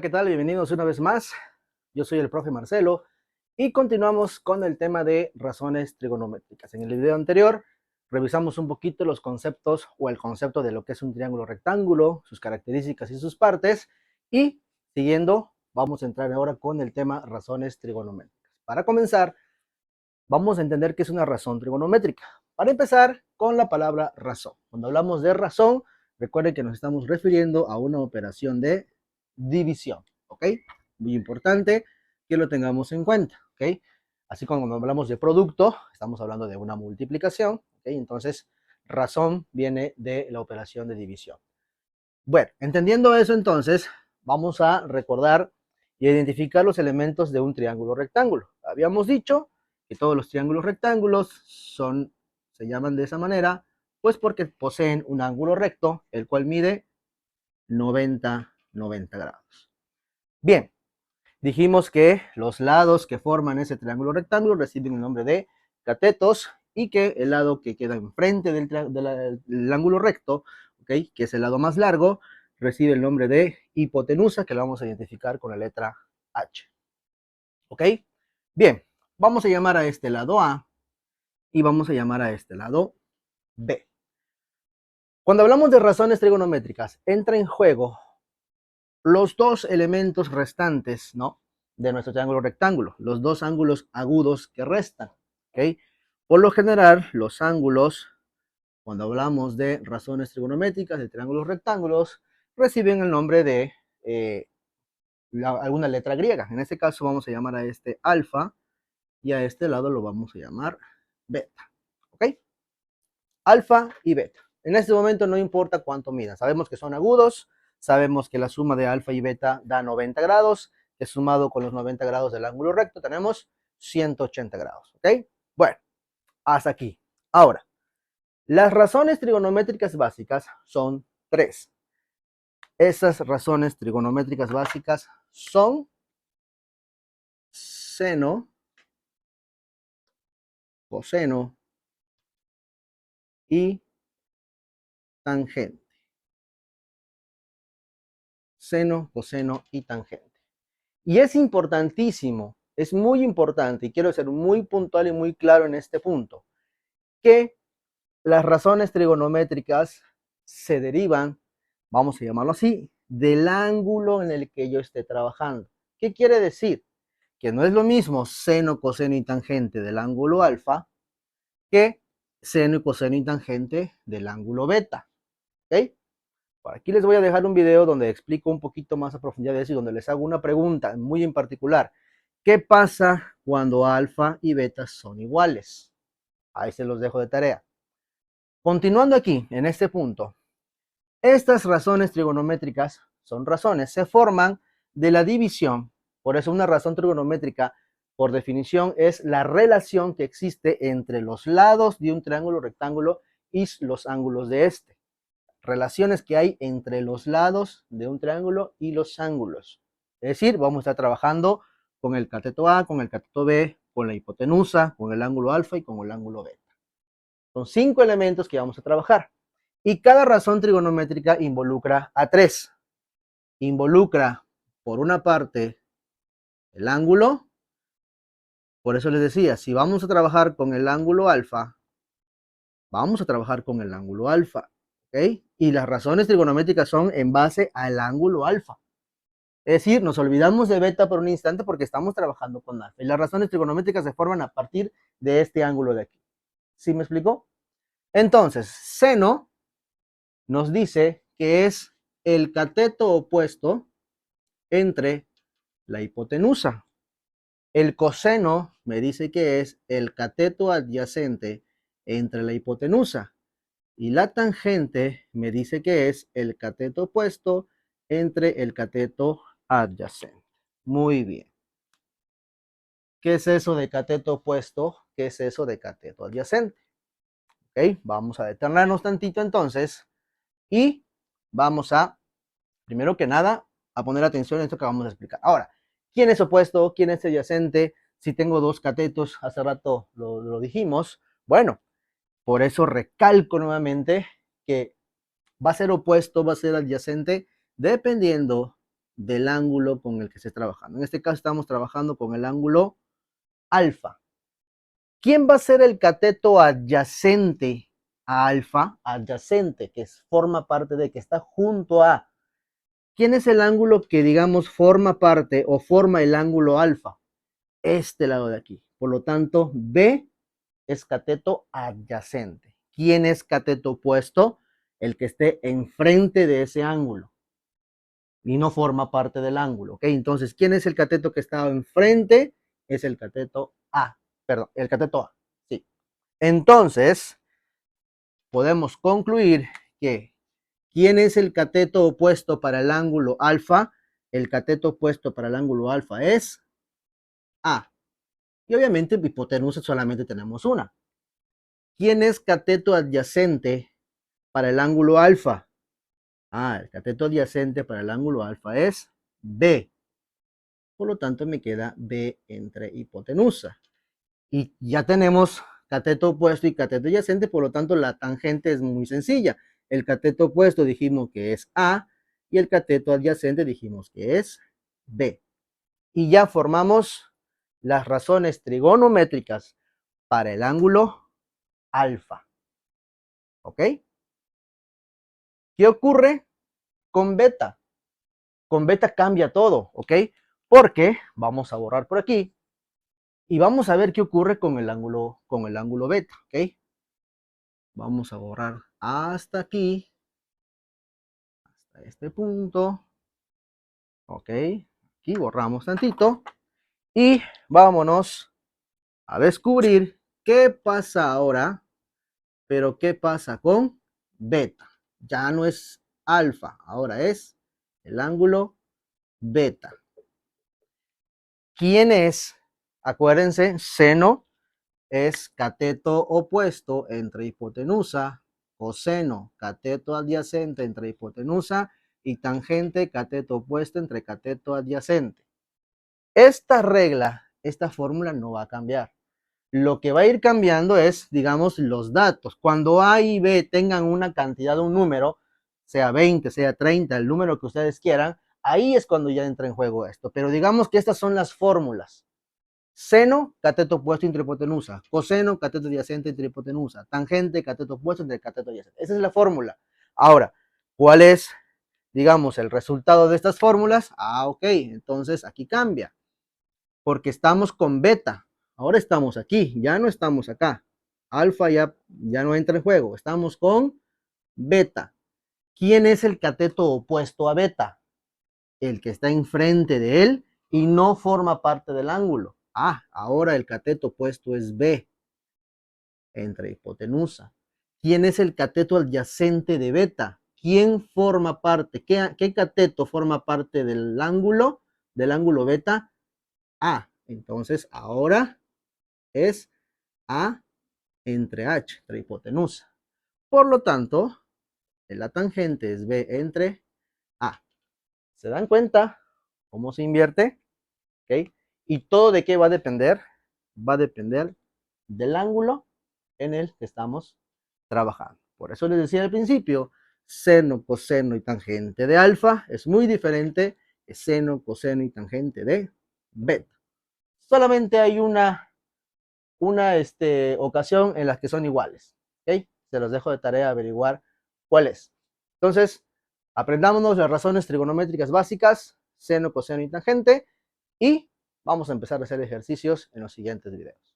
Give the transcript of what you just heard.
¿Qué tal? Bienvenidos una vez más. Yo soy el profe Marcelo y continuamos con el tema de razones trigonométricas. En el video anterior revisamos un poquito los conceptos o el concepto de lo que es un triángulo rectángulo, sus características y sus partes. Y siguiendo, vamos a entrar ahora con el tema razones trigonométricas. Para comenzar, vamos a entender qué es una razón trigonométrica. Para empezar, con la palabra razón. Cuando hablamos de razón, recuerden que nos estamos refiriendo a una operación de división, ¿ok? Muy importante que lo tengamos en cuenta, ¿ok? Así como cuando hablamos de producto, estamos hablando de una multiplicación, ¿ok? Entonces, razón viene de la operación de división. Bueno, entendiendo eso entonces, vamos a recordar y identificar los elementos de un triángulo rectángulo. Habíamos dicho que todos los triángulos rectángulos se llaman de esa manera, pues porque poseen un ángulo recto, el cual mide 90 grados. Bien, dijimos que los lados que forman ese triángulo rectángulo reciben el nombre de catetos y que el lado que queda enfrente del ángulo recto, ¿okay?, que es el lado más largo, recibe el nombre de hipotenusa, que lo vamos a identificar con la letra H. ¿Ok? Bien, vamos a llamar a este lado A y vamos a llamar a este lado B. Cuando hablamos de razones trigonométricas, entra en juego los dos elementos restantes, ¿no?, de nuestro triángulo rectángulo, los dos ángulos agudos que restan, ¿ok? Por lo general, los ángulos, cuando hablamos de razones trigonométricas, de triángulos rectángulos, reciben el nombre de alguna letra griega. En este caso vamos a llamar a este alfa y a este lado lo vamos a llamar beta, ¿ok? Alfa y beta. En este momento no importa cuánto midan, sabemos que son agudos, sabemos que la suma de alfa y beta da 90 grados, que sumado con los 90 grados del ángulo recto tenemos 180 grados, ¿ok? Bueno, hasta aquí. Ahora, las razones trigonométricas básicas son tres. Esas razones trigonométricas básicas son seno, coseno y tangente. Seno, coseno y tangente. Y es importantísimo, es muy importante, y quiero ser muy puntual y muy claro en este punto, que las razones trigonométricas se derivan, vamos a llamarlo así, del ángulo en el que yo esté trabajando. ¿Qué quiere decir? Que no es lo mismo seno, coseno y tangente del ángulo alfa que seno y coseno y tangente del ángulo beta. ¿Ok? Por aquí les voy a dejar un video donde explico un poquito más a profundidad de eso y donde les hago una pregunta muy en particular. ¿Qué pasa cuando alfa y beta son iguales? Ahí se los dejo de tarea. Continuando aquí, en este punto, estas razones trigonométricas son razones, se forman de la división. Por eso una razón trigonométrica, por definición, es la relación que existe entre los lados de un triángulo rectángulo y los ángulos de este. Relaciones que hay entre los lados de un triángulo y los ángulos. Es decir, vamos a estar trabajando con el cateto A, con el cateto B, con la hipotenusa, con el ángulo alfa y con el ángulo beta. Son 5 elementos que vamos a trabajar. Y cada razón trigonométrica involucra a 3. Involucra, por una parte, el ángulo. Por eso les decía, si vamos a trabajar con el ángulo alfa, vamos a trabajar con el ángulo alfa. ¿Ok? Y las razones trigonométricas son en base al ángulo alfa. Es decir, nos olvidamos de beta por un instante porque estamos trabajando con alfa. Y las razones trigonométricas se forman a partir de este ángulo de aquí. ¿Sí me explicó? Entonces, seno nos dice que es el cateto opuesto entre la hipotenusa. El coseno me dice que es el cateto adyacente entre la hipotenusa. Y la tangente me dice que es el cateto opuesto entre el cateto adyacente. Muy bien. ¿Qué es eso de cateto opuesto? ¿Qué es eso de cateto adyacente? ¿Ok? Vamos a detenernos tantito entonces y vamos a, primero que nada, a poner atención en esto que vamos a explicar. Ahora, ¿quién es opuesto? ¿Quién es adyacente? Si tengo dos catetos, hace rato lo dijimos. Bueno, por eso recalco nuevamente que va a ser opuesto, va a ser adyacente, dependiendo del ángulo con el que se está trabajando. En este caso estamos trabajando con el ángulo alfa. ¿Quién va a ser el cateto adyacente a alfa? Adyacente, que forma parte de, que está junto a. ¿Quién es el ángulo que, digamos, forma parte o forma el ángulo alfa? Este lado de aquí. Por lo tanto, B es cateto adyacente. ¿Quién es cateto opuesto? El que esté enfrente de ese ángulo y no forma parte del ángulo, ¿ok? Entonces, ¿quién es el cateto que está enfrente? Es el cateto A, perdón, el cateto A, sí. Entonces, podemos concluir que ¿quién es el cateto opuesto para el ángulo alfa? El cateto opuesto para el ángulo alfa es A. Y obviamente hipotenusa solamente tenemos una. ¿Quién es cateto adyacente para el ángulo alfa? El cateto adyacente para el ángulo alfa es B. Por lo tanto, me queda B entre hipotenusa. Y ya tenemos cateto opuesto y cateto adyacente, por lo tanto, la tangente es muy sencilla. El cateto opuesto dijimos que es A y el cateto adyacente dijimos que es B. Y ya formamos las razones trigonométricas para el ángulo alfa. ¿Ok? ¿Qué ocurre con beta? Con beta cambia todo, ¿ok? Porque vamos a borrar por aquí y vamos a ver qué ocurre con el ángulo beta, ¿ok? Vamos a borrar hasta aquí, hasta este punto, ¿ok? Aquí borramos tantito y vámonos a descubrir qué pasa ahora, pero qué pasa con beta. Ya no es alfa, ahora es el ángulo beta. ¿Quién es? Acuérdense, seno es cateto opuesto entre hipotenusa, coseno, cateto adyacente entre hipotenusa y tangente, cateto opuesto entre cateto adyacente. Esta regla, esta fórmula no va a cambiar. Lo que va a ir cambiando es, digamos, los datos. Cuando A y B tengan una cantidad de un número, sea 20, sea 30, el número que ustedes quieran, ahí es cuando ya entra en juego esto. Pero digamos que estas son las fórmulas. Seno, cateto opuesto entre hipotenusa. Coseno, cateto adyacente entre hipotenusa. Tangente, cateto opuesto entre cateto adyacente. Esa es la fórmula. Ahora, ¿cuál es, digamos, el resultado de estas fórmulas? Ok, entonces aquí cambia. Porque estamos con beta. Ahora estamos aquí, ya no estamos acá. Alfa ya no entra en juego. Estamos con beta. ¿Quién es el cateto opuesto a beta? El que está enfrente de él y no forma parte del ángulo. Ahora el cateto opuesto es B, entre hipotenusa. ¿Quién es el cateto adyacente de beta? ¿Quién forma parte? ¿Qué cateto forma parte del ángulo beta? Entonces ahora es A entre H, entre hipotenusa. Por lo tanto, la tangente es B entre A. ¿Se dan cuenta cómo se invierte? ¿Ok? ¿Y todo de qué va a depender? Va a depender del ángulo en el que estamos trabajando. Por eso les decía al principio, seno, coseno y tangente de alfa es muy diferente que seno, coseno y tangente de beta. Solamente hay una ocasión en las que son iguales. ¿Ok? Se los dejo de tarea averiguar cuál es. Entonces, aprendámonos las razones trigonométricas básicas, seno, coseno y tangente, y vamos a empezar a hacer ejercicios en los siguientes videos.